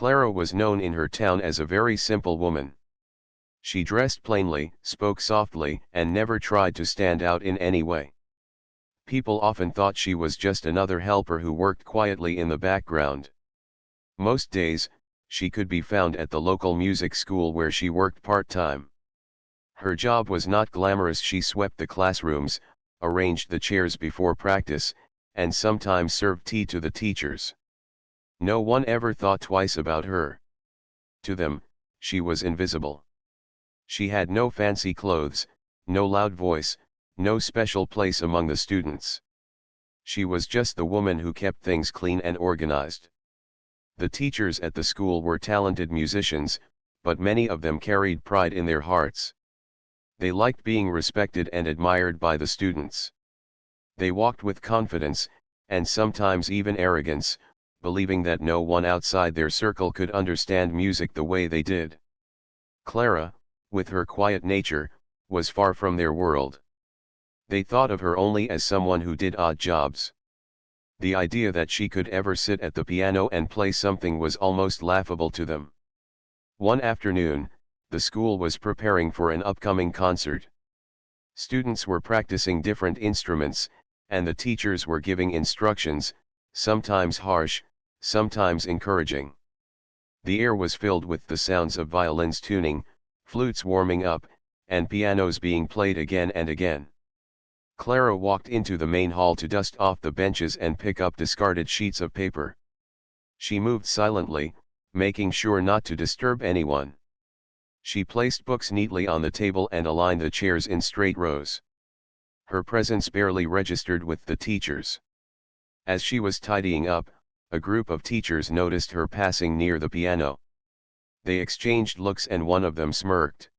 Clara was known in her town as a very simple woman. She dressed plainly, spoke softly, and never tried to stand out in any way. People often thought she was just another helper who worked quietly in the background. Most days, she could be found at the local music school where she worked part-time. Her job was not glamorous. She swept the classrooms, arranged the chairs before practice, and sometimes served tea to the teachers. No one ever thought twice about her. To them, she was invisible. She had no fancy clothes, no loud voice, no special place among the students. She was just the woman who kept things clean and organized. The teachers at the school were talented musicians, but many of them carried pride in their hearts. They liked being respected and admired by the students. They walked with confidence, and sometimes even arrogance, believing that no one outside their circle could understand music the way they did. Clara, with her quiet nature, was far from their world. They thought of her only as someone who did odd jobs. The idea that she could ever sit at the piano and play something was almost laughable to them. One afternoon, the school was preparing for an upcoming concert. Students were practicing different instruments, and the teachers were giving instructions, sometimes harsh, sometimes encouraging. The air was filled with the sounds of violins tuning, flutes warming up, and pianos being played again and again. Clara walked into the main hall to dust off the benches and pick up discarded sheets of paper. She moved silently, making sure not to disturb anyone. She placed books neatly on the table and aligned the chairs in straight rows. Her presence barely registered with the teachers. As she was tidying up, a group of teachers noticed her passing near the piano. They exchanged looks and one of them smirked.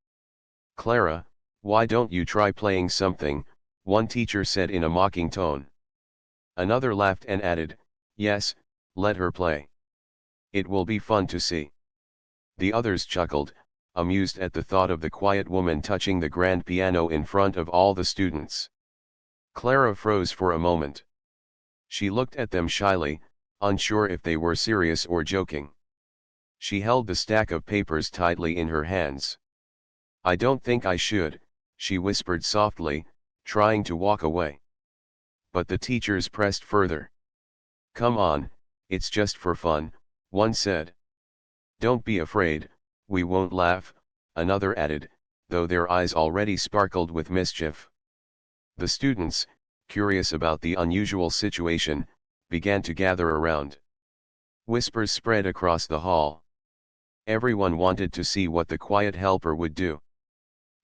"Clara, why don't you try playing something?" one teacher said in a mocking tone. Another laughed and added, "Yes, let her play. It will be fun to see." The others chuckled, amused at the thought of the quiet woman touching the grand piano in front of all the students. Clara froze for a moment. She looked at them shyly, unsure if they were serious or joking. She held the stack of papers tightly in her hands. "I don't think I should," she whispered softly, trying to walk away. But the teachers pressed further. "Come on, it's just for fun," one said. "Don't be afraid, we won't laugh," another added, though their eyes already sparkled with mischief. The students, curious about the unusual situation, began to gather around. Whispers spread across the hall. Everyone wanted to see what the quiet helper would do.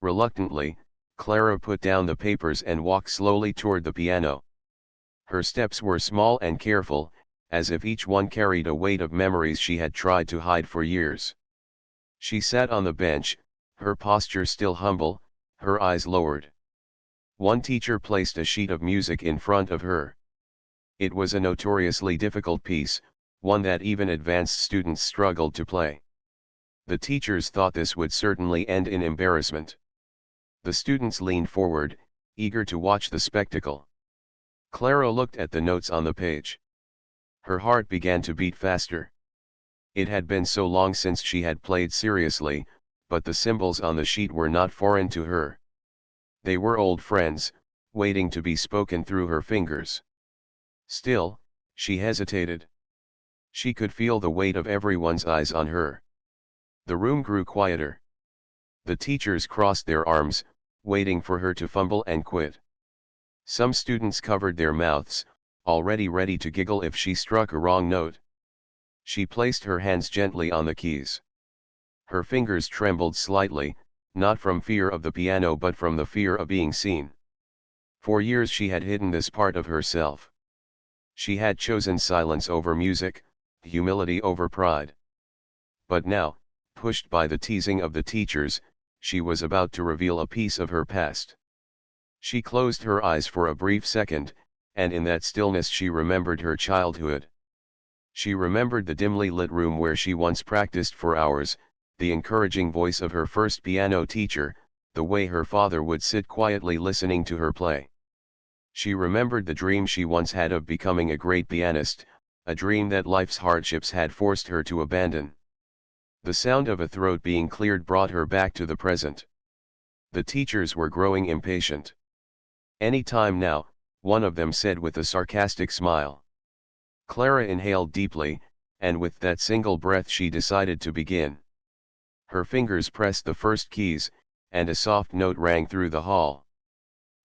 Reluctantly, Clara put down the papers and walked slowly toward the piano. Her steps were small and careful, as if each one carried a weight of memories she had tried to hide for years. She sat on the bench, her posture still humble, her eyes lowered. One teacher placed a sheet of music in front of her. It was a notoriously difficult piece, one that even advanced students struggled to play. The teachers thought this would certainly end in embarrassment. The students leaned forward, eager to watch the spectacle. Clara looked at the notes on the page. Her heart began to beat faster. It had been so long since she had played seriously, but the symbols on the sheet were not foreign to her. They were old friends, waiting to be spoken through her fingers. Still, she hesitated. She could feel the weight of everyone's eyes on her. The room grew quieter. The teachers crossed their arms, waiting for her to fumble and quit. Some students covered their mouths, already ready to giggle if she struck a wrong note. She placed her hands gently on the keys. Her fingers trembled slightly, not from fear of the piano but from the fear of being seen. For years she had hidden this part of herself. She had chosen silence over music, humility over pride. But now, pushed by the teasing of the teachers, she was about to reveal a piece of her past. She closed her eyes for a brief second, and in that stillness she remembered her childhood. She remembered the dimly lit room where she once practiced for hours, the encouraging voice of her first piano teacher, the way her father would sit quietly listening to her play. She remembered the dream she once had of becoming a great pianist, a dream that life's hardships had forced her to abandon. The sound of a throat being cleared brought her back to the present. The teachers were growing impatient. "Any time now," one of them said with a sarcastic smile. Clara inhaled deeply, and with that single breath she decided to begin. Her fingers pressed the first keys, and a soft note rang through the hall.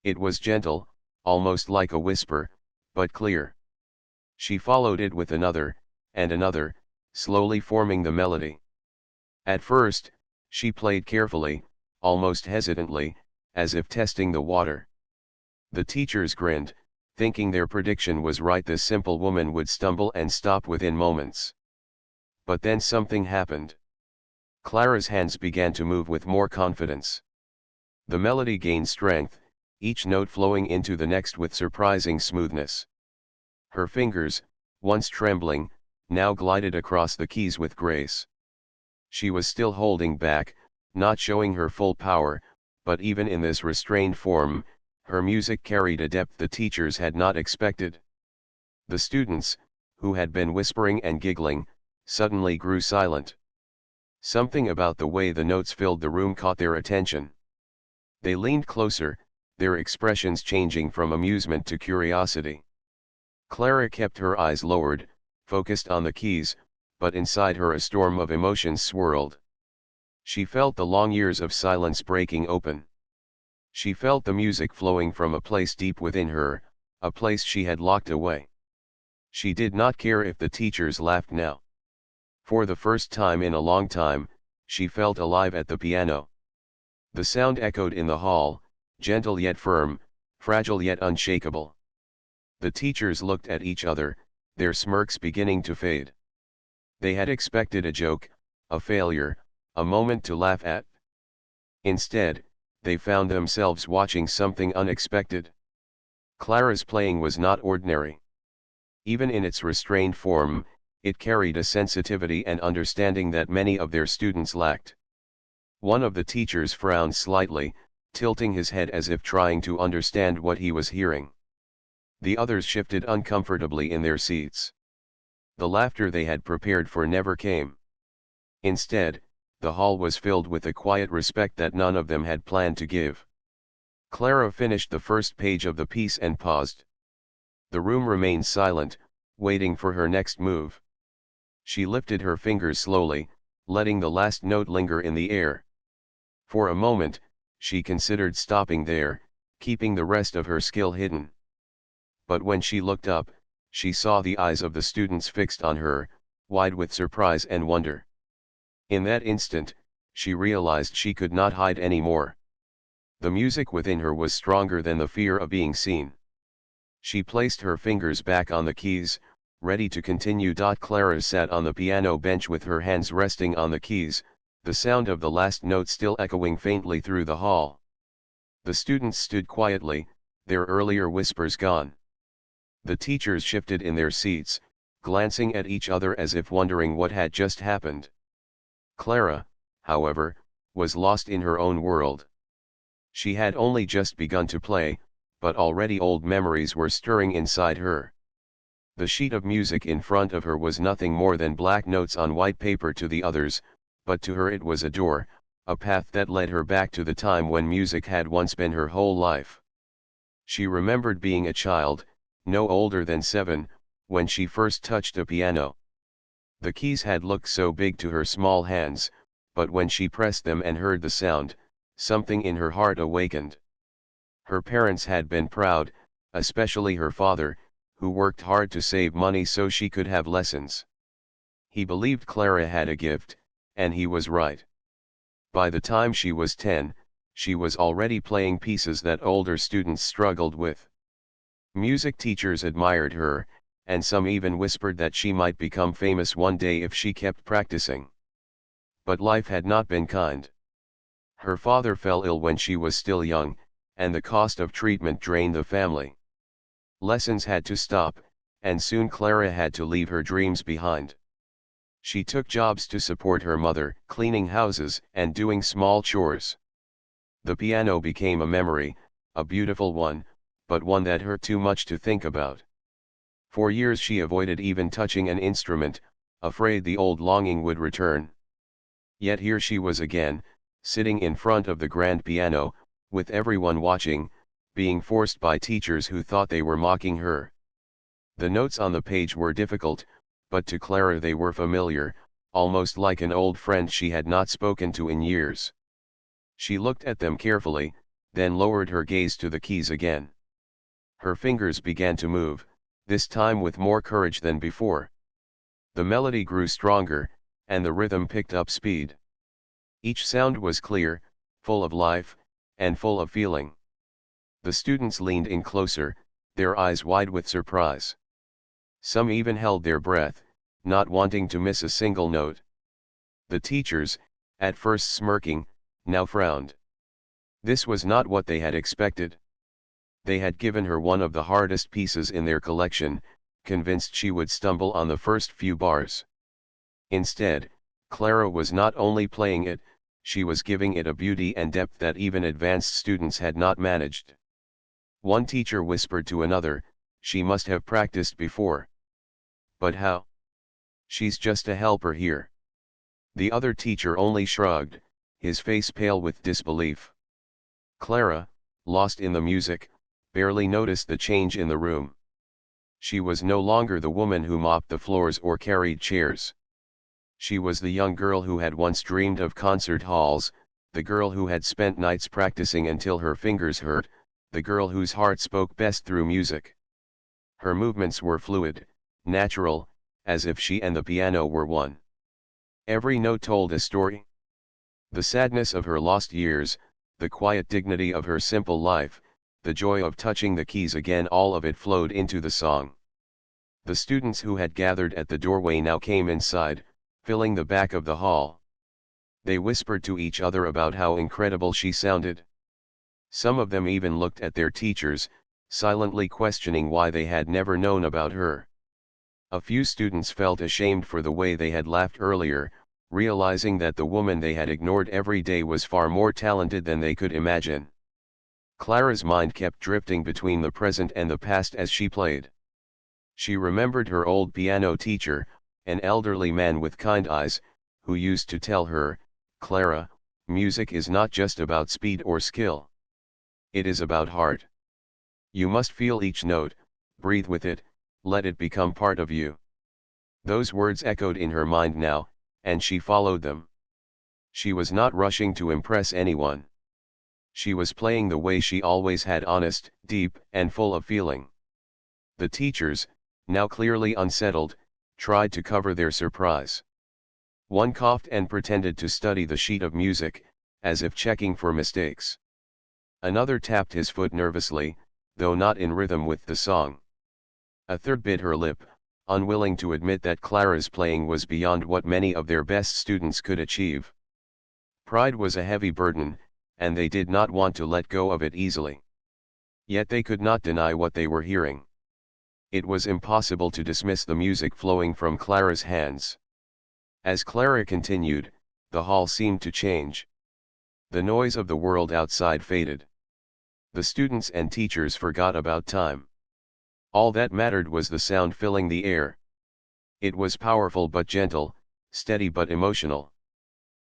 It was gentle, almost like a whisper, but clear. She followed it with another, and another, slowly forming the melody. At first, she played carefully, almost hesitantly, as if testing the water. The teachers grinned, thinking their prediction was right. This simple woman would stumble and stop within moments. But then something happened. Clara's hands began to move with more confidence. The melody gained strength, each note flowing into the next with surprising smoothness. Her fingers, once trembling, now glided across the keys with grace. She was still holding back, not showing her full power, but even in this restrained form, her music carried a depth the teachers had not expected. The students, who had been whispering and giggling, suddenly grew silent. Something about the way the notes filled the room caught their attention. They leaned closer, their expressions changing from amusement to curiosity. Clara kept her eyes lowered, focused on the keys, but inside her a storm of emotions swirled. She felt the long years of silence breaking open. She felt the music flowing from a place deep within her, a place she had locked away. She did not care if the teachers laughed now. For the first time in a long time, she felt alive at the piano. The sound echoed in the hall, gentle yet firm, fragile yet unshakable. The teachers looked at each other, their smirks beginning to fade. They had expected a joke, a failure, a moment to laugh at. Instead, they found themselves watching something unexpected. Clara's playing was not ordinary. Even in its restrained form, it carried a sensitivity and understanding that many of their students lacked. One of the teachers frowned slightly, tilting his head as if trying to understand what he was hearing. The others shifted uncomfortably in their seats. The laughter they had prepared for never came. Instead, the hall was filled with a quiet respect that none of them had planned to give. Clara finished the first page of the piece and paused. The room remained silent, waiting for her next move. She lifted her fingers slowly, letting the last note linger in the air. For a moment, she considered stopping there, keeping the rest of her skill hidden. But when she looked up, she saw the eyes of the students fixed on her, wide with surprise and wonder. In that instant, she realized she could not hide any more. The music within her was stronger than the fear of being seen. She placed her fingers back on the keys, ready to continue. Clara sat on the piano bench with her hands resting on the keys, the sound of the last note still echoing faintly through the hall. The students stood quietly, their earlier whispers gone. The teachers shifted in their seats, glancing at each other as if wondering what had just happened. Clara, however, was lost in her own world. She had only just begun to play, but already old memories were stirring inside her. The sheet of music in front of her was nothing more than black notes on white paper to the others, but to her it was a door, a path that led her back to the time when music had once been her whole life. She remembered being a child, no older than 7, when she first touched a piano. The keys had looked so big to her small hands, but when she pressed them and heard the sound, something in her heart awakened. Her parents had been proud, especially her father, who worked hard to save money so she could have lessons. He believed Clara had a gift, and he was right. By the time she was 10, she was already playing pieces that older students struggled with. Music teachers admired her, and some even whispered that she might become famous one day if she kept practicing. But life had not been kind. Her father fell ill when she was still young, and the cost of treatment drained the family. Lessons had to stop, and soon Clara had to leave her dreams behind. She took jobs to support her mother, cleaning houses and doing small chores. The piano became a memory, a beautiful one, but one that hurt too much to think about. For years she avoided even touching an instrument, afraid the old longing would return. Yet here she was again, sitting in front of the grand piano, with everyone watching, being forced by teachers who thought they were mocking her. The notes on the page were difficult, but to Clara they were familiar, almost like an old friend she had not spoken to in years. She looked at them carefully, then lowered her gaze to the keys again. Her fingers began to move, this time with more courage than before. The melody grew stronger, and the rhythm picked up speed. Each sound was clear, full of life, and full of feeling. The students leaned in closer, their eyes wide with surprise. Some even held their breath, not wanting to miss a single note. The teachers, at first smirking, now frowned. This was not what they had expected. They had given her one of the hardest pieces in their collection, convinced she would stumble on the first few bars. Instead, Clara was not only playing it, she was giving it a beauty and depth that even advanced students had not managed. One teacher whispered to another, "She must have practiced before." "But how? She's just a helper here." The other teacher only shrugged, his face pale with disbelief. Clara, lost in the music, barely noticed the change in the room. She was no longer the woman who mopped the floors or carried chairs. She was the young girl who had once dreamed of concert halls, the girl who had spent nights practicing until her fingers hurt, the girl whose heart spoke best through music. Her movements were fluid, natural, as if she and the piano were one. Every note told a story. The sadness of her lost years, the quiet dignity of her simple life, the joy of touching the keys again, all of it flowed into the song. The students who had gathered at the doorway now came inside, filling the back of the hall. They whispered to each other about how incredible she sounded. Some of them even looked at their teachers, silently questioning why they had never known about her. A few students felt ashamed for the way they had laughed earlier, realizing that the woman they had ignored every day was far more talented than they could imagine. Clara's mind kept drifting between the present and the past as she played. She remembered her old piano teacher, an elderly man with kind eyes, who used to tell her, "Clara, music is not just about speed or skill. It is about heart. You must feel each note, breathe with it, let it become part of you." Those words echoed in her mind now, and she followed them. She was not rushing to impress anyone. She was playing the way she always had, honest, deep, and full of feeling. The teachers, now clearly unsettled, tried to cover their surprise. One coughed and pretended to study the sheet of music, as if checking for mistakes. Another tapped his foot nervously, though not in rhythm with the song. A third bit her lip, unwilling to admit that Clara's playing was beyond what many of their best students could achieve. Pride was a heavy burden, and they did not want to let go of it easily. Yet they could not deny what they were hearing. It was impossible to dismiss the music flowing from Clara's hands. As Clara continued, the hall seemed to change. The noise of the world outside faded. The students and teachers forgot about time. All that mattered was the sound filling the air. It was powerful but gentle, steady but emotional.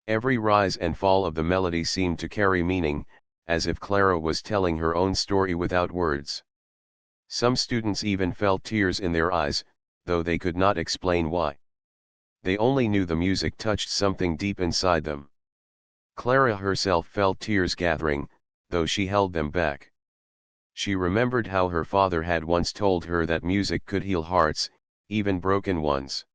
Every rise and fall of the melody seemed to carry meaning, as if Clara was telling her own story without words. Some students even felt tears in their eyes, though they could not explain why. They only knew the music touched something deep inside them. Clara herself felt tears gathering, though she held them back. She remembered how her father had once told her that music could heal hearts, even broken ones.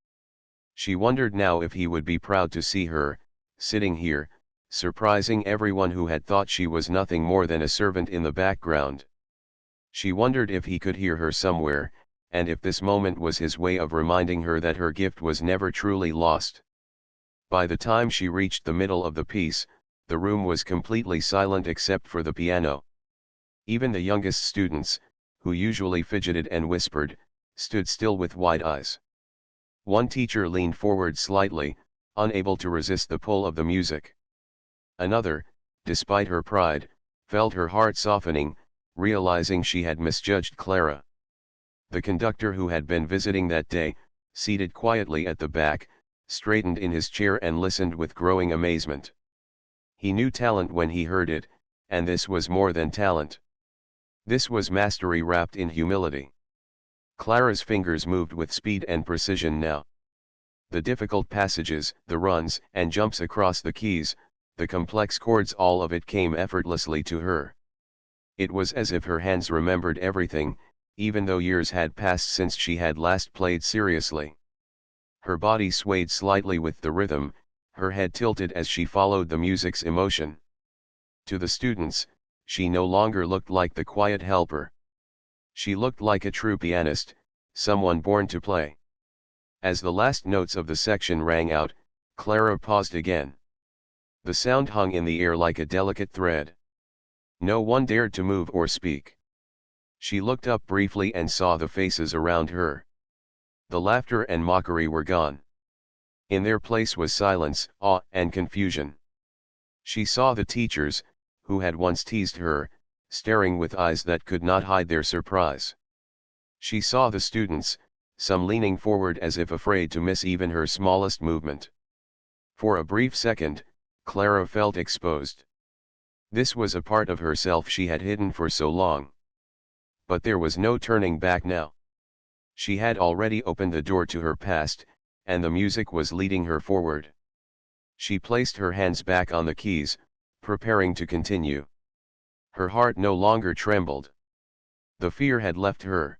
She wondered now if he would be proud to see her, sitting here, surprising everyone who had thought she was nothing more than a servant in the background. She wondered if he could hear her somewhere, and if this moment was his way of reminding her that her gift was never truly lost. By the time she reached the middle of the piece, the room was completely silent except for the piano. Even the youngest students, who usually fidgeted and whispered, stood still with wide eyes. One teacher leaned forward slightly, unable to resist the pull of the music. Another, despite her pride, felt her heart softening, realizing she had misjudged Clara. The conductor who had been visiting that day, seated quietly at the back, straightened in his chair and listened with growing amazement. He knew talent when he heard it, and this was more than talent. This was mastery wrapped in humility. Clara's fingers moved with speed and precision now. The difficult passages, the runs and jumps across the keys, the complex chords, all of it came effortlessly to her. It was as if her hands remembered everything, even though years had passed since she had last played seriously. Her body swayed slightly with the rhythm, her head tilted as she followed the music's emotion. To the students, she no longer looked like the quiet helper. She looked like a true pianist, someone born to play. As the last notes of the section rang out, Clara paused again. The sound hung in the air like a delicate thread. No one dared to move or speak. She looked up briefly and saw the faces around her. The laughter and mockery were gone. In their place was silence, awe, and confusion. She saw the teachers, who had once teased her, staring with eyes that could not hide their surprise. She saw the students, some leaning forward as if afraid to miss even her smallest movement. For a brief second, Clara felt exposed. This was a part of herself she had hidden for so long. But there was no turning back now. She had already opened the door to her past, and the music was leading her forward. She placed her hands back on the keys, preparing to continue. Her heart no longer trembled. The fear had left her.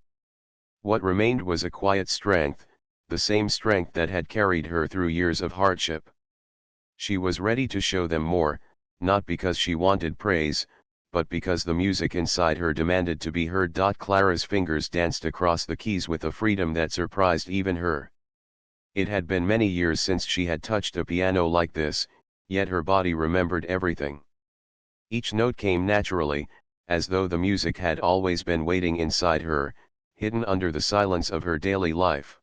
What remained was a quiet strength, the same strength that had carried her through years of hardship. She was ready to show them more, not because she wanted praise, but because the music inside her demanded to be heard. Clara's fingers danced across the keys with a freedom that surprised even her. It had been many years since she had touched a piano like this, yet her body remembered everything. Each note came naturally, as though the music had always been waiting inside her, hidden under the silence of her daily life.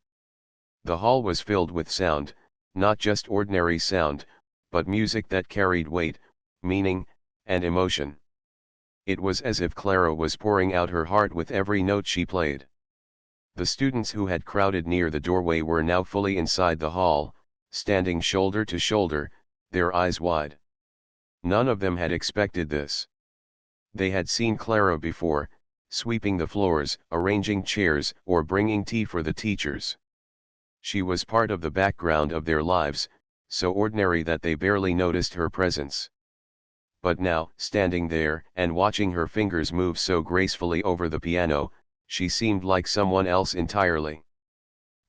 The hall was filled with sound, not just ordinary sound, but music that carried weight, meaning, and emotion. It was as if Clara was pouring out her heart with every note she played. The students who had crowded near the doorway were now fully inside the hall, standing shoulder to shoulder, their eyes wide. None of them had expected this. They had seen Clara before, sweeping the floors, arranging chairs, or bringing tea for the teachers. She was part of the background of their lives, so ordinary that they barely noticed her presence. But now, standing there and watching her fingers move so gracefully over the piano, she seemed like someone else entirely.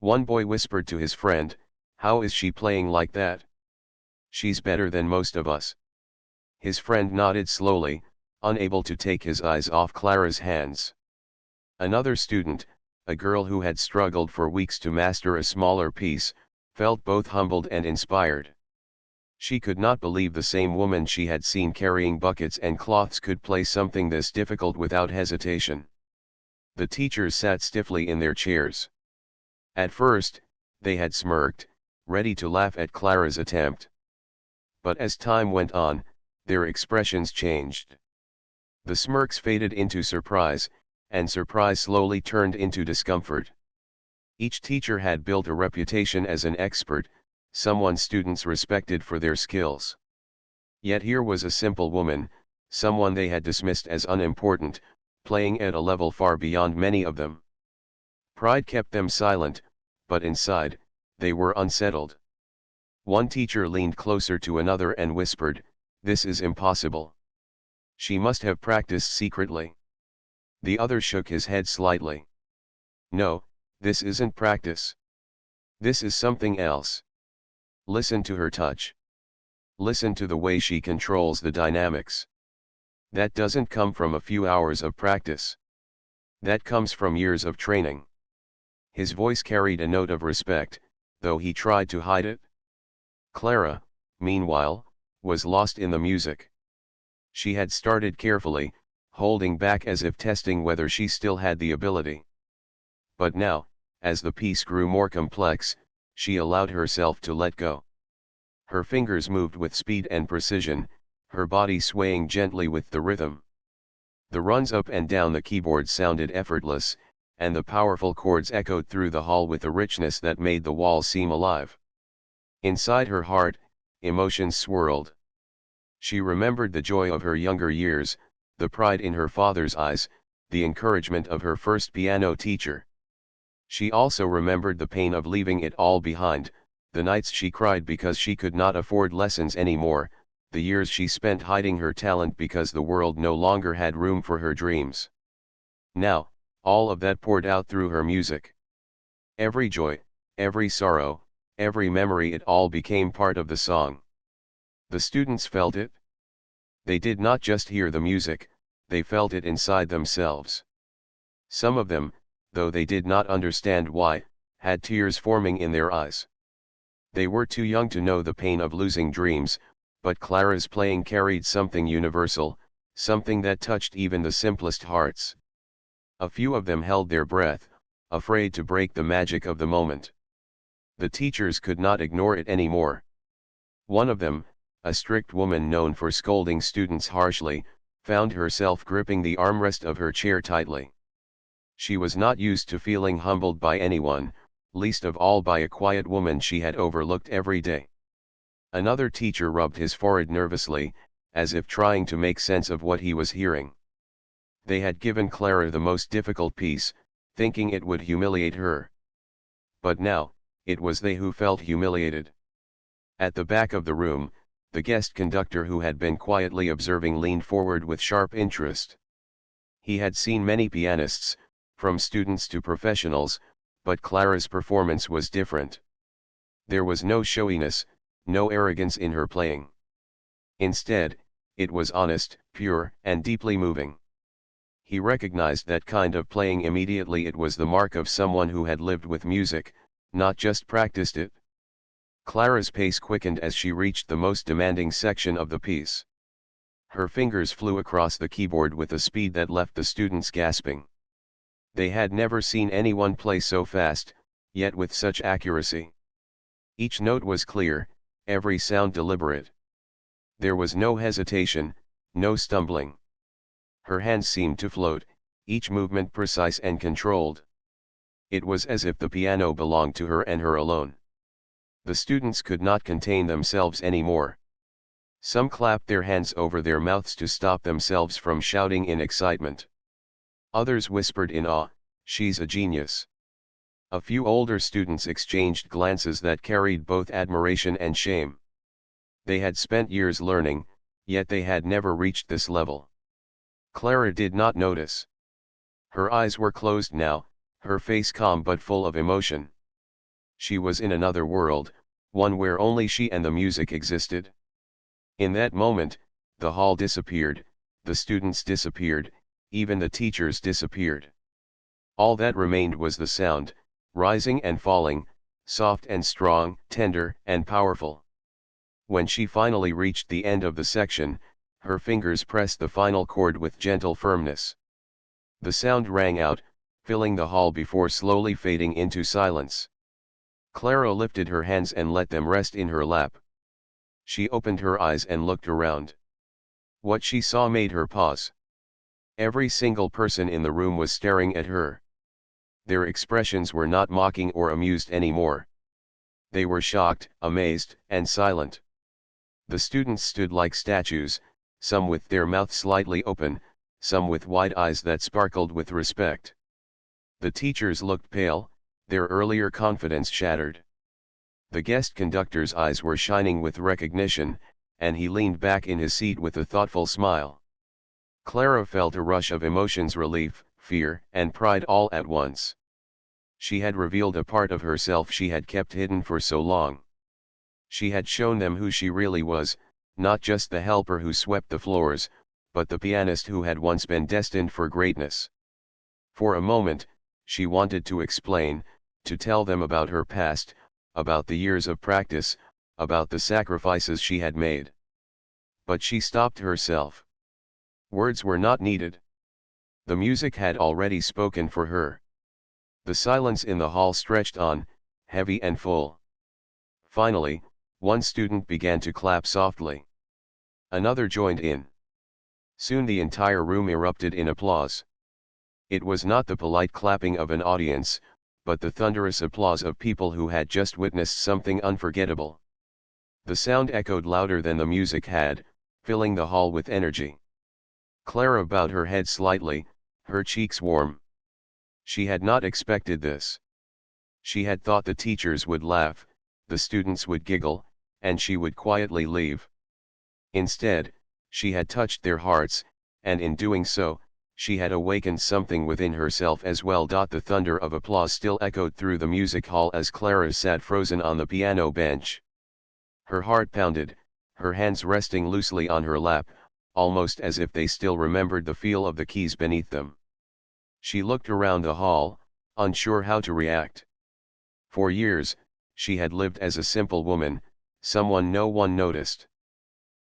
One boy whispered to his friend, "How is she playing like that? She's better than most of us." His friend nodded slowly, unable to take his eyes off Clara's hands. Another student, a girl who had struggled for weeks to master a smaller piece, felt both humbled and inspired. She could not believe the same woman she had seen carrying buckets and cloths could play something this difficult without hesitation. The teachers sat stiffly in their chairs. At first, they had smirked, ready to laugh at Clara's attempt. But as time went on, their expressions changed. The smirks faded into surprise, and surprise slowly turned into discomfort. Each teacher had built a reputation as an expert, someone students respected for their skills. Yet here was a simple woman, someone they had dismissed as unimportant, playing at a level far beyond many of them. Pride kept them silent, but inside, they were unsettled. One teacher leaned closer to another and whispered, "This is impossible. She must have practiced secretly." The other shook his head slightly. "No, this isn't practice. This is something else. Listen to her touch. Listen to the way she controls the dynamics. That doesn't come from a few hours of practice. That comes from years of training." His voice carried a note of respect, though he tried to hide it. Clara, meanwhile, was lost in the music. She had started carefully, holding back as if testing whether she still had the ability. But now, as the piece grew more complex, she allowed herself to let go. Her fingers moved with speed and precision, her body swaying gently with the rhythm. The runs up and down the keyboard sounded effortless, and the powerful chords echoed through the hall with a richness that made the walls seem alive. Inside her heart, emotions swirled. She remembered the joy of her younger years, the pride in her father's eyes, the encouragement of her first piano teacher. She also remembered the pain of leaving it all behind, the nights she cried because she could not afford lessons anymore, the years she spent hiding her talent because the world no longer had room for her dreams. Now, all of that poured out through her music. Every joy, every sorrow, every memory, it all became part of the song. The students felt it. They did not just hear the music, they felt it inside themselves. Some of them, though they did not understand why, had tears forming in their eyes. They were too young to know the pain of losing dreams, but Clara's playing carried something universal, something that touched even the simplest hearts. A few of them held their breath, afraid to break the magic of the moment. The teachers could not ignore it anymore. One of them, a strict woman known for scolding students harshly, found herself gripping the armrest of her chair tightly. She was not used to feeling humbled by anyone, least of all by a quiet woman she had overlooked every day. Another teacher rubbed his forehead nervously, as if trying to make sense of what he was hearing. They had given Clara the most difficult piece, thinking it would humiliate her. But now, it was they who felt humiliated. At the back of the room, the guest conductor who had been quietly observing leaned forward with sharp interest. He had seen many pianists, from students to professionals, but Clara's performance was different. There was no showiness, no arrogance in her playing. Instead, it was honest, pure, and deeply moving. He recognized that kind of playing immediately. It was the mark of someone who had lived with music, not just practiced it. Clara's pace quickened as she reached the most demanding section of the piece. Her fingers flew across the keyboard with a speed that left the students gasping. They had never seen anyone play so fast, yet with such accuracy. Each note was clear, every sound deliberate. There was no hesitation, no stumbling. Her hands seemed to float, each movement precise and controlled. It was as if the piano belonged to her and her alone. The students could not contain themselves anymore. Some clapped their hands over their mouths to stop themselves from shouting in excitement. Others whispered in awe, "She's a genius." A few older students exchanged glances that carried both admiration and shame. They had spent years learning, yet they had never reached this level. Clara did not notice. Her eyes were closed now, her face calm but full of emotion. She was in another world, one where only she and the music existed. In that moment, the hall disappeared, the students disappeared, even the teachers disappeared. All that remained was the sound, rising and falling, soft and strong, tender and powerful. When she finally reached the end of the section, her fingers pressed the final chord with gentle firmness. The sound rang out, filling the hall before slowly fading into silence. Clara lifted her hands and let them rest in her lap. She opened her eyes and looked around. What she saw made her pause. Every single person in the room was staring at her. Their expressions were not mocking or amused anymore. They were shocked, amazed, and silent. The students stood like statues, some with their mouths slightly open, some with wide eyes that sparkled with respect. The teachers looked pale, their earlier confidence shattered. The guest conductor's eyes were shining with recognition, and he leaned back in his seat with a thoughtful smile. Clara felt a rush of emotions: relief, fear, and pride all at once. She had revealed a part of herself she had kept hidden for so long. She had shown them who she really was, not just the helper who swept the floors, but the pianist who had once been destined for greatness. For a moment, she wanted to explain, to tell them about her past, about the years of practice, about the sacrifices she had made. But she stopped herself. Words were not needed. The music had already spoken for her. The silence in the hall stretched on, heavy and full. Finally, one student began to clap softly. Another joined in. Soon the entire room erupted in applause. It was not the polite clapping of an audience, but the thunderous applause of people who had just witnessed something unforgettable. The sound echoed louder than the music had, filling the hall with energy. Clara bowed her head slightly, her cheeks warm. She had not expected this. She had thought the teachers would laugh, the students would giggle, and she would quietly leave. Instead, she had touched their hearts, and in doing so, she had awakened something within herself as well. The thunder of applause still echoed through the music hall as Clara sat frozen on the piano bench. Her heart pounded, her hands resting loosely on her lap, almost as if they still remembered the feel of the keys beneath them. She looked around the hall, unsure how to react. For years, she had lived as a simple woman, someone no one noticed.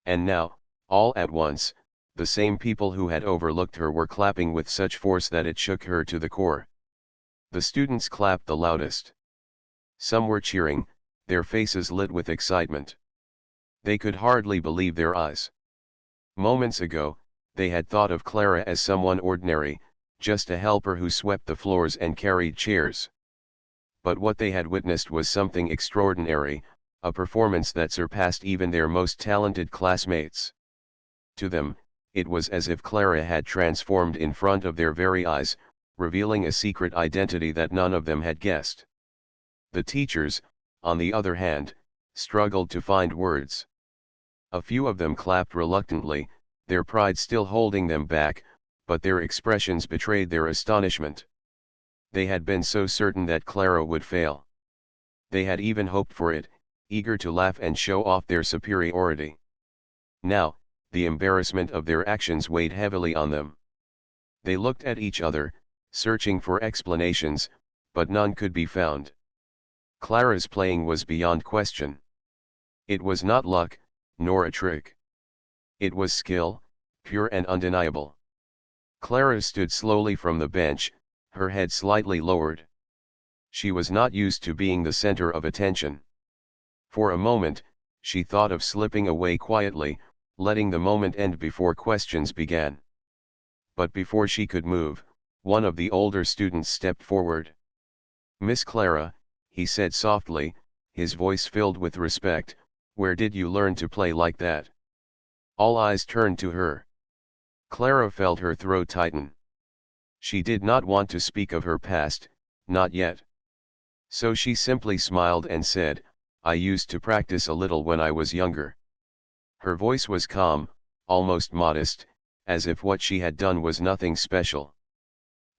And now, all at once, the same people who had overlooked her were clapping with such force that it shook her to the core. The students clapped the loudest. Some were cheering, their faces lit with excitement. They could hardly believe their eyes. Moments ago, they had thought of Clara as someone ordinary, just a helper who swept the floors and carried chairs. But what they had witnessed was something extraordinary, a performance that surpassed even their most talented classmates. To them, it was as if Clara had transformed in front of their very eyes, revealing a secret identity that none of them had guessed. The teachers, on the other hand, struggled to find words. A few of them clapped reluctantly, their pride still holding them back, but their expressions betrayed their astonishment. They had been so certain that Clara would fail. They had even hoped for it, eager to laugh and show off their superiority. Now, the embarrassment of their actions weighed heavily on them. They looked at each other, searching for explanations, but none could be found. Clara's playing was beyond question. It was not luck, nor a trick. It was skill, pure and undeniable. Clara stood slowly from the bench, her head slightly lowered. She was not used to being the center of attention. For a moment, she thought of slipping away quietly, letting the moment end before questions began. But before she could move, one of the older students stepped forward. "Miss Clara," he said softly, his voice filled with respect, "where did you learn to play like that?" All eyes turned to her. Clara felt her throat tighten. She did not want to speak of her past, not yet. So she simply smiled and said, "I used to practice a little when I was younger." Her voice was calm, almost modest, as if what she had done was nothing special.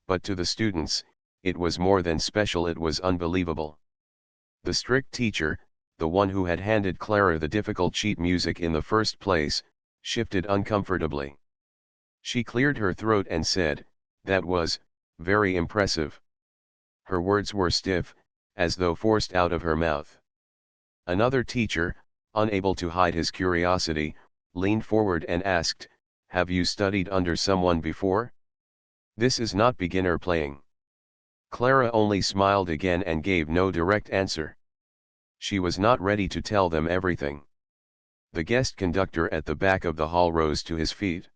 But to the students, it was more than special, it was unbelievable. The strict teacher, the one who had handed Clara the difficult sheet music in the first place, shifted uncomfortably. She cleared her throat and said, "That was very impressive." Her words were stiff, as though forced out of her mouth. Another teacher, unable to hide his curiosity, leaned forward and asked, "Have you studied under someone before? This is not beginner playing." Clara only smiled again and gave no direct answer. She was not ready to tell them everything. The guest conductor at the back of the hall rose to his feet.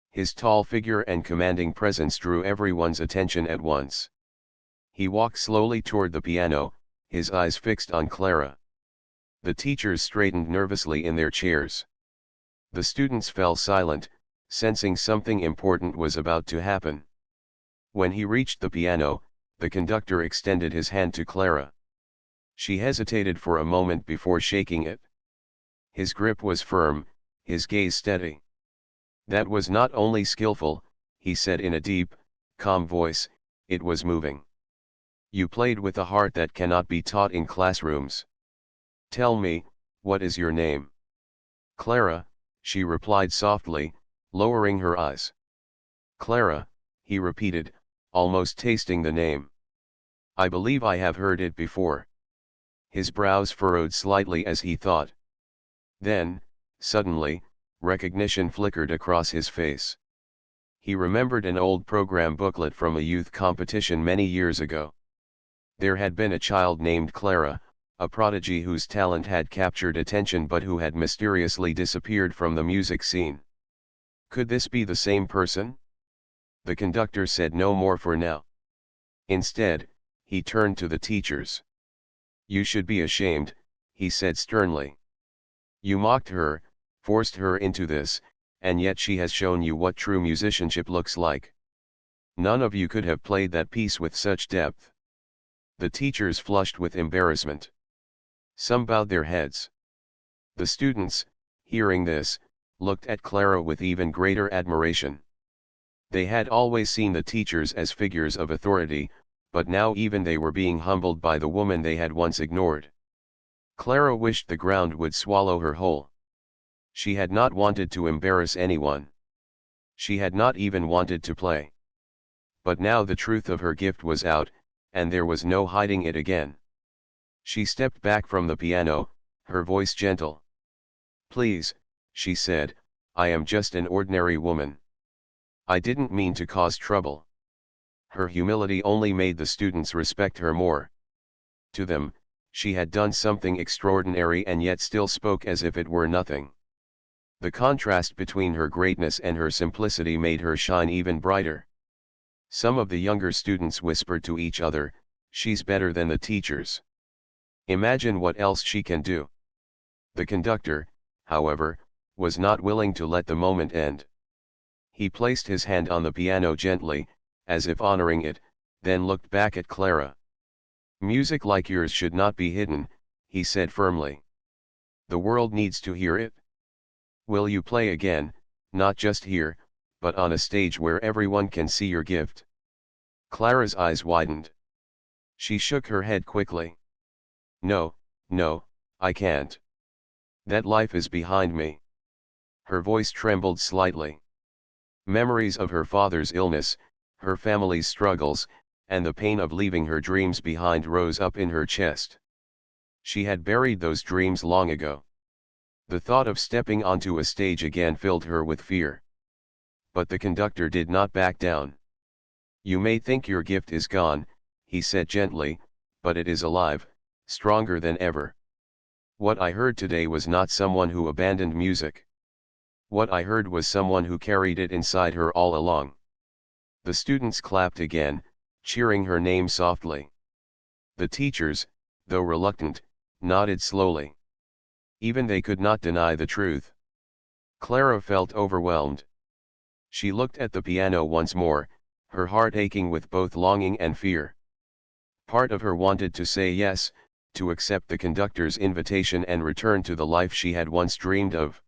His tall figure and commanding presence drew everyone's attention at once. He walked slowly toward the piano, his eyes fixed on Clara. The teachers straightened nervously in their chairs. The students fell silent, sensing something important was about to happen. When he reached the piano, the conductor extended his hand to Clara. She hesitated for a moment before shaking it. His grip was firm, his gaze steady. "That was not only skillful," he said in a deep, calm voice, "it was moving. You played with a heart that cannot be taught in classrooms. Tell me, what is your name?" "Clara," she replied softly, lowering her eyes. "Clara," he repeated, almost tasting the name. "I believe I have heard it before." His brows furrowed slightly as he thought. Then, suddenly, recognition flickered across his face. He remembered an old program booklet from a youth competition many years ago. There had been a child named Clara, a prodigy whose talent had captured attention but who had mysteriously disappeared from the music scene. Could this be the same person? The conductor said no more for now. Instead, he turned to the teachers. "You should be ashamed," he said sternly. You mocked her, forced her into this, and yet she has shown you what true musicianship looks like. None of you could have played that piece with such depth. The teachers flushed with embarrassment. Some bowed their heads. The students, hearing this, looked at Clara with even greater admiration. They had always seen the teachers as figures of authority, but now even they were being humbled by the woman they had once ignored. Clara wished the ground would swallow her whole. She had not wanted to embarrass anyone. She had not even wanted to play. But now the truth of her gift was out, and there was no hiding it again. She stepped back from the piano, her voice gentle. "Please," she said, "I am just an ordinary woman. I didn't mean to cause trouble." Her humility only made the students respect her more. To them, she had done something extraordinary and yet still spoke as if it were nothing. The contrast between her greatness and her simplicity made her shine even brighter. Some of the younger students whispered to each other, "She's better than the teachers. Imagine what else she can do." The conductor, however, was not willing to let the moment end. He placed his hand on the piano gently, as if honoring it, then looked back at Clara. "Music like yours should not be hidden," he said firmly. "The world needs to hear it. Will you play again, not just here, but on a stage where everyone can see your gift?" Clara's eyes widened. She shook her head quickly. "No, no, I can't. That life is behind me." Her voice trembled slightly. Memories of her father's illness, her family's struggles, and the pain of leaving her dreams behind rose up in her chest. She had buried those dreams long ago. The thought of stepping onto a stage again filled her with fear. But the conductor did not back down. "You may think your gift is gone," he said gently, "but it is alive, stronger than ever. What I heard today was not someone who abandoned music. What I heard was someone who carried it inside her all along." The students clapped again, cheering her name softly. The teachers, though reluctant, nodded slowly. Even they could not deny the truth. Clara felt overwhelmed. She looked at the piano once more, her heart aching with both longing and fear. Part of her wanted to say yes, to accept the conductor's invitation and return to the life she had once dreamed of.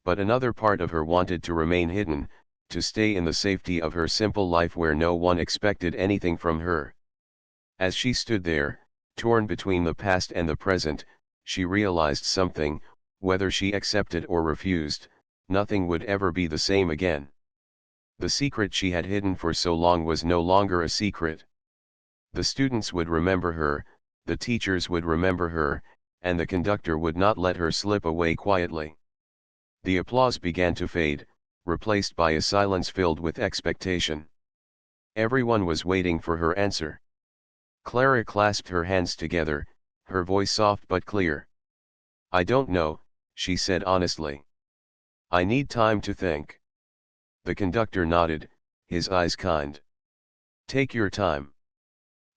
But another part of her wanted to remain hidden, to stay in the safety of her simple life where no one expected anything from her. As she stood there, torn between the past and the present, she realized something: whether she accepted or refused, nothing would ever be the same again. The secret she had hidden for so long was no longer a secret. The students would remember her, the teachers would remember her, and the conductor would not let her slip away quietly. The applause began to fade, replaced by a silence filled with expectation. Everyone was waiting for her answer. Clara clasped her hands together, her voice soft but clear. "I don't know," she said honestly. "I need time to think." The conductor nodded, his eyes kind. "Take your time.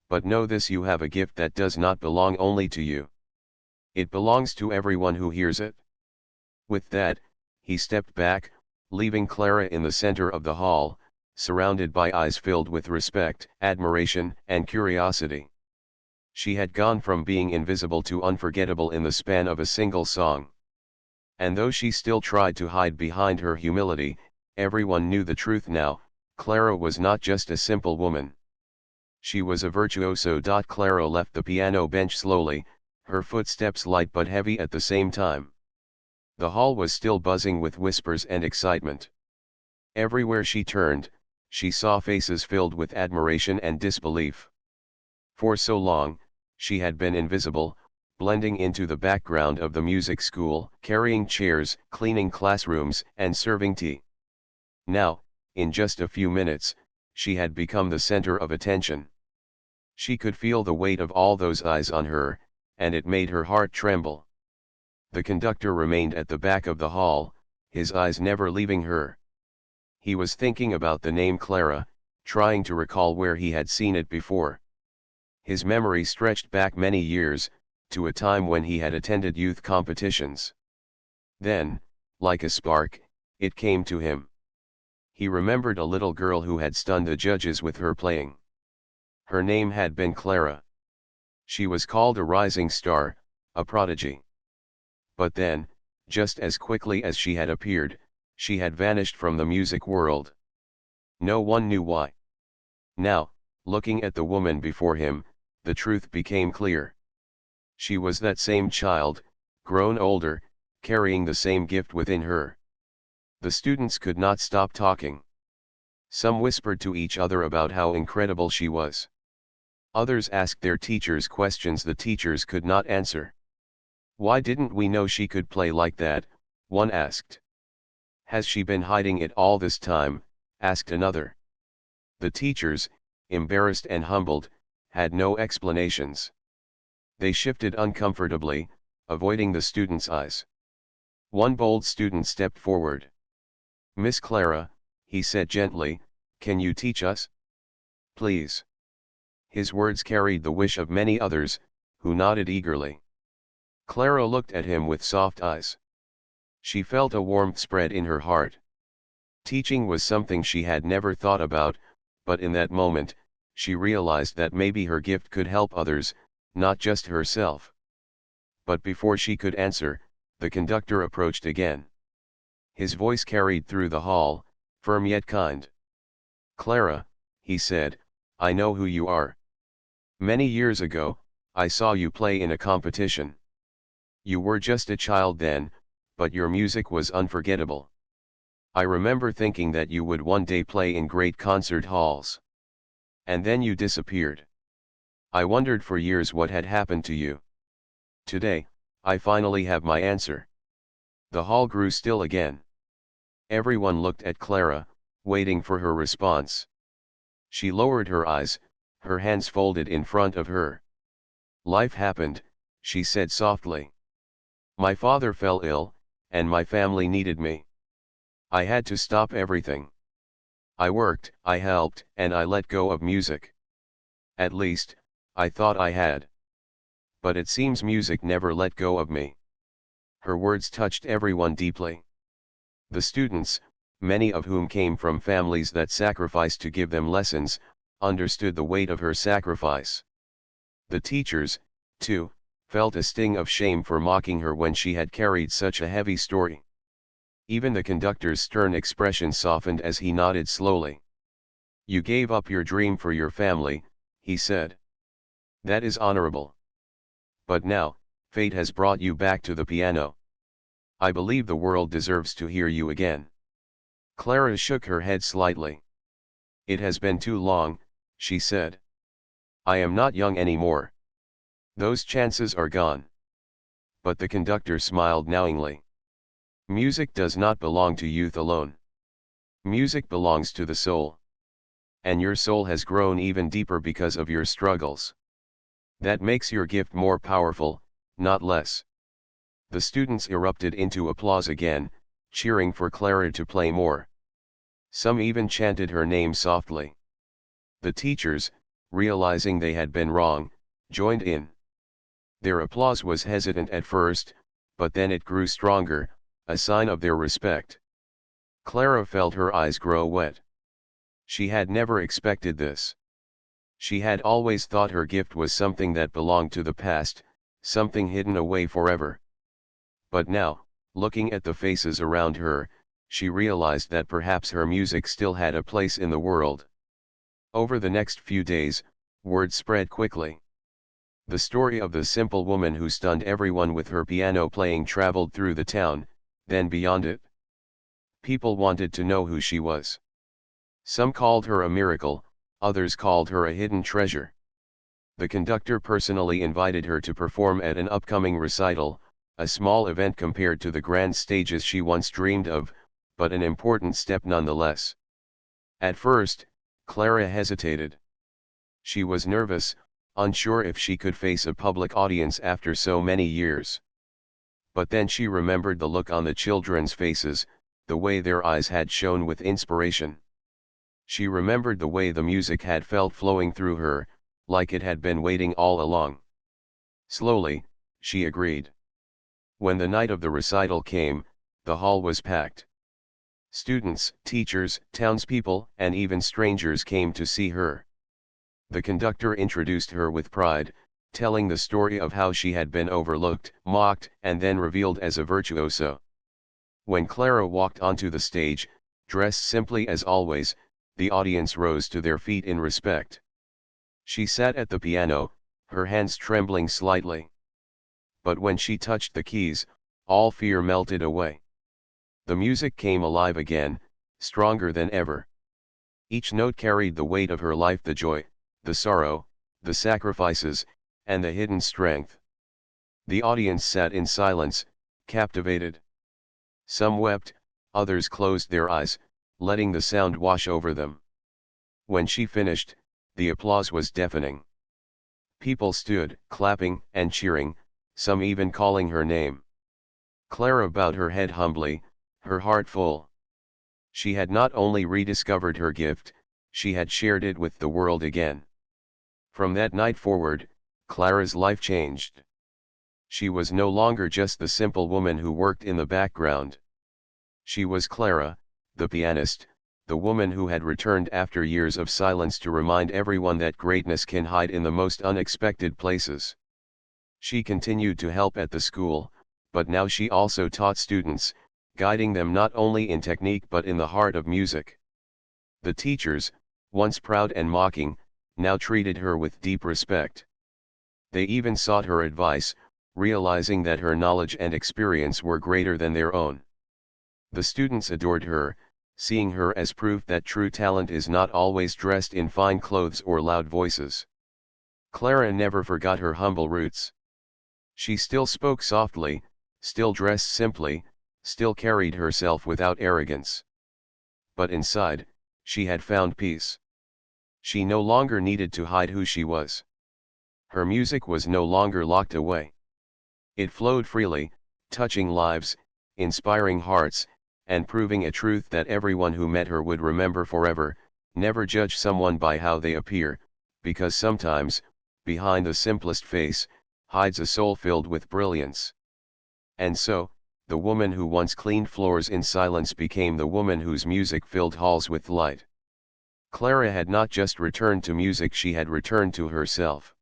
But know this: you have a gift that does not belong only to you. It belongs to everyone who hears it." With that, he stepped back, leaving Clara in the center of the hall, surrounded by eyes filled with respect, admiration, and curiosity. She had gone from being invisible to unforgettable in the span of a single song. And though she still tried to hide behind her humility, everyone knew the truth now: Clara was not just a simple woman. She was a virtuoso. Clara left the piano bench slowly, her footsteps light but heavy at the same time. The hall was still buzzing with whispers and excitement. Everywhere she turned, she saw faces filled with admiration and disbelief. For so long, she had been invisible, blending into the background of the music school, carrying chairs, cleaning classrooms, and serving tea. Now, in just a few minutes, she had become the center of attention. She could feel the weight of all those eyes on her, and it made her heart tremble. The conductor remained at the back of the hall, his eyes never leaving her. He was thinking about the name Clara, trying to recall where he had seen it before. His memory stretched back many years, to a time when he had attended youth competitions. Then, like a spark, it came to him. He remembered a little girl who had stunned the judges with her playing. Her name had been Clara. She was called a rising star, a prodigy. But then, just as quickly as she had appeared, she had vanished from the music world. No one knew why. Now, looking at the woman before him, the truth became clear. She was that same child, grown older, carrying the same gift within her. The students could not stop talking. Some whispered to each other about how incredible she was. Others asked their teachers questions the teachers could not answer. "Why didn't we know she could play like that?" one asked. "Has she been hiding it all this time?" asked another. The teachers, embarrassed and humbled, had no explanations. They shifted uncomfortably, avoiding the students' eyes. One bold student stepped forward. "Miss Clara," he said gently, "can you teach us? Please." His words carried the wish of many others, who nodded eagerly. Clara looked at him with soft eyes. She felt a warmth spread in her heart. Teaching was something she had never thought about, but in that moment, she realized that maybe her gift could help others, not just herself. But before she could answer, the conductor approached again. His voice carried through the hall, firm yet kind. "Clara," he said, "I know who you are. Many years ago, I saw you play in a competition. You were just a child then, but your music was unforgettable. I remember thinking that you would one day play in great concert halls. And then you disappeared. I wondered for years what had happened to you. Today, I finally have my answer." The hall grew still again. Everyone looked at Clara, waiting for her response. She lowered her eyes, her hands folded in front of her. "Life happened," she said softly. "My father fell ill, and my family needed me. I had to stop everything. I worked, I helped, and I let go of music. At least, I thought I had. But it seems music never let go of me." Her words touched everyone deeply. The students, many of whom came from families that sacrificed to give them lessons, understood the weight of her sacrifice. The teachers, too, felt a sting of shame for mocking her when she had carried such a heavy story. Even the conductor's stern expression softened as he nodded slowly. "You gave up your dream for your family," he said. "That is honorable. But now, fate has brought you back to the piano. I believe the world deserves to hear you again." Clara shook her head slightly. "It has been too long," she said. "I am not young anymore. Those chances are gone." But the conductor smiled knowingly. "Music does not belong to youth alone. Music belongs to the soul. And your soul has grown even deeper because of your struggles. That makes your gift more powerful, not less." The students erupted into applause again, cheering for Clara to play more. Some even chanted her name softly. The teachers, realizing they had been wrong, joined in. Their applause was hesitant at first, but then it grew stronger, a sign of their respect. Clara felt her eyes grow wet. She had never expected this. She had always thought her gift was something that belonged to the past, something hidden away forever. But now, looking at the faces around her, she realized that perhaps her music still had a place in the world. Over the next few days, word spread quickly. The story of the simple woman who stunned everyone with her piano playing traveled through the town, then beyond it. People wanted to know who she was. Some called her a miracle, others called her a hidden treasure. The conductor personally invited her to perform at an upcoming recital, a small event compared to the grand stages she once dreamed of, but an important step nonetheless. At first, Clara hesitated. She was nervous, unsure if she could face a public audience after so many years. But then she remembered the look on the children's faces, the way their eyes had shone with inspiration. She remembered the way the music had felt flowing through her, like it had been waiting all along. Slowly, she agreed. When the night of the recital came, the hall was packed. Students, teachers, townspeople, and even strangers came to see her. The conductor introduced her with pride, telling the story of how she had been overlooked, mocked, and then revealed as a virtuoso. When Clara walked onto the stage, dressed simply as always, the audience rose to their feet in respect. She sat at the piano, her hands trembling slightly. But when she touched the keys, all fear melted away. The music came alive again, stronger than ever. Each note carried the weight of her life, the joy, the sorrow, the sacrifices, and the hidden strength. The audience sat in silence, captivated. Some wept, others closed their eyes, letting the sound wash over them. When she finished, the applause was deafening. People stood, clapping and cheering, some even calling her name. Clara bowed her head humbly, her heart full. She had not only rediscovered her gift, she had shared it with the world again. From that night forward, Clara's life changed. She was no longer just the simple woman who worked in the background. She was Clara, the pianist, the woman who had returned after years of silence to remind everyone that greatness can hide in the most unexpected places. She continued to help at the school, but now she also taught students, guiding them not only in technique but in the heart of music. The teachers, once proud and mocking, now treated her with deep respect. They even sought her advice, realizing that her knowledge and experience were greater than their own. The students adored her, seeing her as proof that true talent is not always dressed in fine clothes or loud voices. Clara never forgot her humble roots. She still spoke softly, still dressed simply, still carried herself without arrogance. But inside, she had found peace. She no longer needed to hide who she was. Her music was no longer locked away. It flowed freely, touching lives, inspiring hearts, and proving a truth that everyone who met her would remember forever. Never judge someone by how they appear, because sometimes, behind the simplest face, hides a soul filled with brilliance. And so, the woman who once cleaned floors in silence became the woman whose music filled halls with light. Clara had not just returned to music, she had returned to herself.